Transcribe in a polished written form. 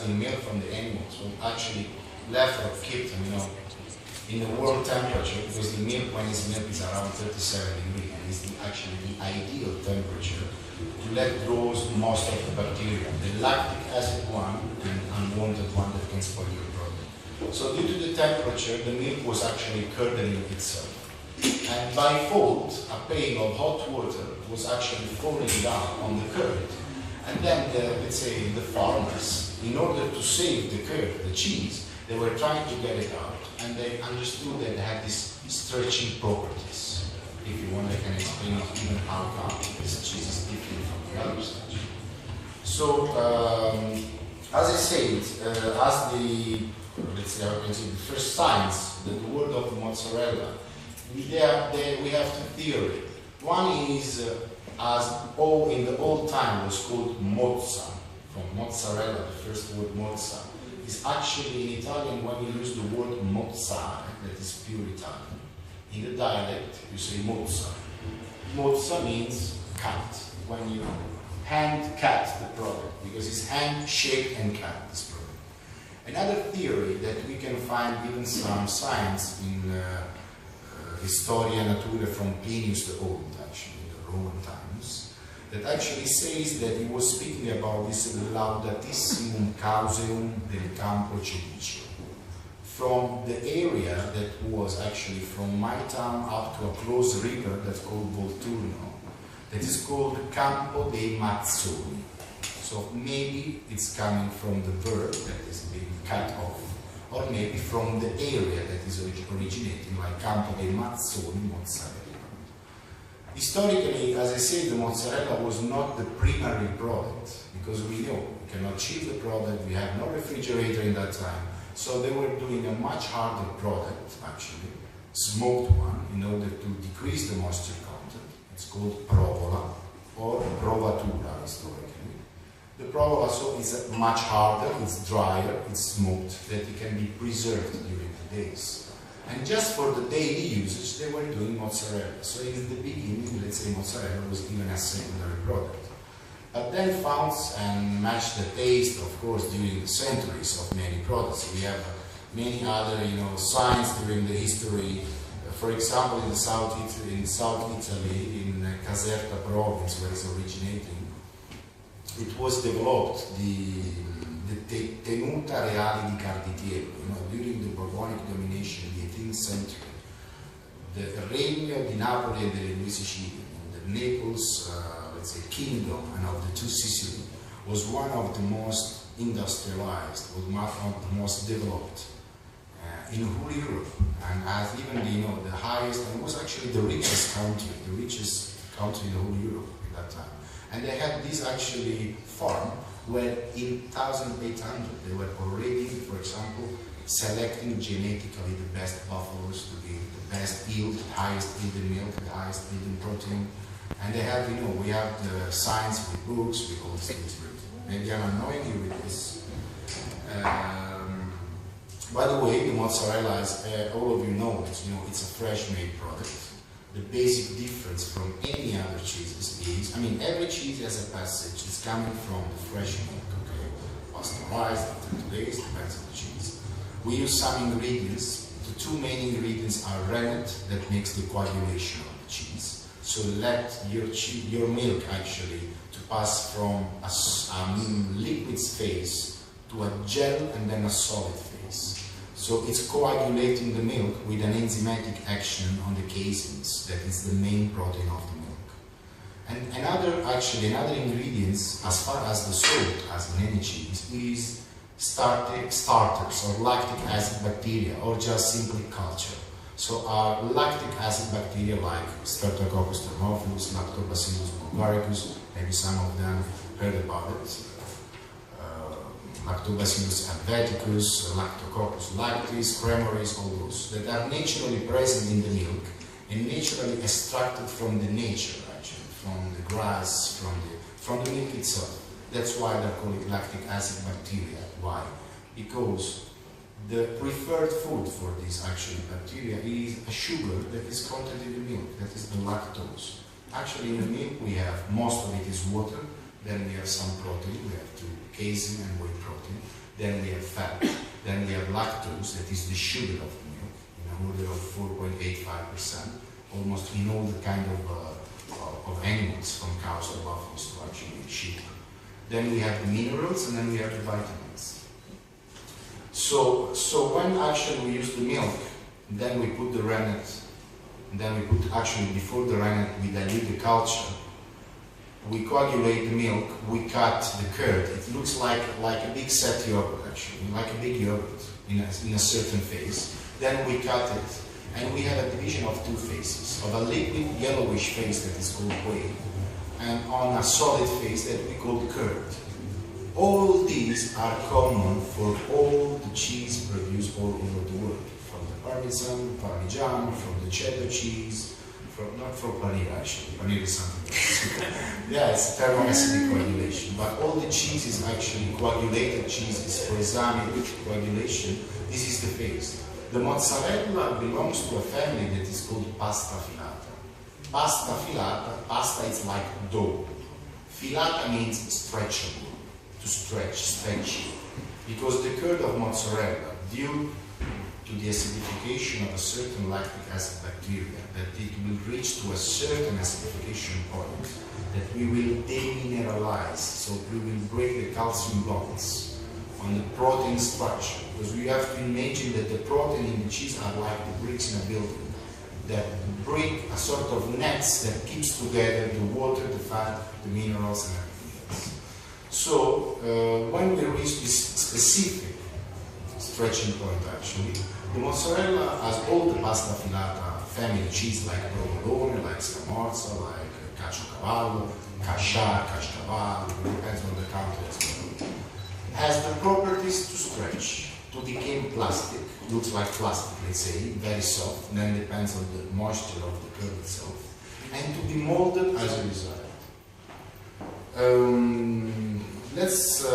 harvesting milk from the animals, was actually left or kept, in the world temperature, because the milk, when it's milk, is around 37 degrees, and is actually the ideal temperature to let grow most of the bacteria, the lactic acid one and unwanted one that can spoil your product. So due to the temperature, the milk was actually curdling itself. And by fault, a pail of hot water was actually falling down on the curd. And then, let's say, the farmers, in order to save the curd, the cheese, they were trying to get it out. And they understood that they had these stretching properties. If you want, I can explain even how come this cheese is different from the other stuff. So, as I said, as the, let's say, the first signs that the word of mozzarella, we have two theories. One is, in the old time was called mozza, from mozzarella, the first word mozza. Is actually in Italian when you use the word mozza, that is pure Italian. In the dialect, you say mozza. Mozza means cut, when you hand cut the product, because it's hand shake and cut this product. Another theory that we can find even some signs in Historia Naturae from Plinius the Old, actually, in the Roman times, that actually says that he was speaking about this laudatissimum causeum del campo celicio, from the area that was actually from my town up to a close river that's called Volturno, that is called Campo dei Mazzoni. So maybe it's coming from the verb that is being cut off, or maybe from the area that is originating, like Campo dei Mazzoni, mozzarella. Historically, as I said, the mozzarella was not the primary product, because we know we cannot chill the product, we have no refrigerator in that time, so they were doing a much harder product, actually, smoked one, in order to decrease the moisture content. It's called provola, or provatura, historically. The provola so is much harder, it's drier, it's smoked, that it can be preserved during the days. And just for the daily usage, they were doing mozzarella. So in the beginning, let's say mozzarella was even a secondary product. But then found and matched the taste, of course, during the centuries of many products. We have many other, signs during the history. For example, in South Italy, in Caserta province, where it's originating, it was developed the tenuta reale di Carditiero. During the Borbonic domination, the 18th century, the Regno di Napoli and delle Due Sicilie, the Naples, let's say, kingdom and of the two Sicily, was one of the most industrialized, was one of the most developed in whole Europe, and as even the highest, and it was actually the richest country in the whole Europe at that time. And they had this actually farm where in 1800 they were already, for example, selecting genetically the best buffaloes to be the best yield, the highest yield in milk, the highest yield in protein. And they have, we have the science with books, with all these things written. Maybe I'm annoying you with this. By the way, the mozzarella, as all of you know, it's a fresh-made product. The basic difference from any other cheeses is, every cheese has a passage. It's coming from the fresh milk, okay? Pasteurized after 2 days, depends on the cheese. We use some ingredients. The two main ingredients are rennet, that makes the coagulation of the cheese. So let your milk actually to pass from a liquid phase to a gel and then a solid phase. So it's coagulating the milk with an enzymatic action on the casings, that is the main protein of the milk. And another ingredients, as far as the salt, as in any cheese, is starters or lactic acid bacteria, or just simply culture. So our lactic acid bacteria like Streptococcus thermophilus, Lactobacillus bulgaricus, maybe some of them heard about it. Lactobacillus adveticus, Lactococcus lactis, Cremoris, all those that are naturally present in the milk and naturally extracted from the nature, actually, from the grass, from the milk itself. That's why they're called lactic acid bacteria. Why? Because the preferred food for these actually bacteria is a sugar that is contained in the milk, that is the lactose. Actually, in the milk we have, most of it is water, then we have some protein, we have casein and whey protein, then we have fat, then we have lactose, that is the sugar of the milk, in an order of 4.85%, almost in all the kind of animals, from cows to buffaloes to actually sheep. Then we have the minerals, and then we have the vitamins. So when actually we use the milk, then we put the rennet, then we put actually before the rennet we dilute the culture, we coagulate the milk, we cut the curd. It looks like a big set yogurt actually, like a big yogurt in a certain phase. Then we cut it, and we have a division of two phases, of a liquid yellowish phase that is called whey, and on a solid phase that we call curd. All these are common for all the cheese produced all over the world, from the Parmesan, from the cheddar cheese, not from paneer actually, paneer is something else. Yeah, it's thermoacidic coagulation, but all the cheeses actually, coagulated cheeses, balsamic coagulation, this is the phase. The mozzarella belongs to a family that is called pasta filata. Pasta filata, pasta is like dough. Filata means stretchable, to stretch, because the curd of mozzarella, due to the acidification of a certain lactic acid bacteria, that it will reach to a certain acidification point, that we will demineralize, so we will break the calcium bonds on the protein structure, because we have to imagine that the protein in the cheese are like the bricks in a building, that break a sort of nets that keeps together the water, the fat, the minerals, and everything else. So when we reach this specific stretching point actually, the mozzarella has all the pasta filata family cheese like provolone, like scamorza, like caciocavallo, casciar, cascavallo, depends on the country as well. Has the properties to stretch, to become plastic, looks like plastic, let's say, very soft, then depends on the moisture of the curd itself, and to be molded as a result. Let's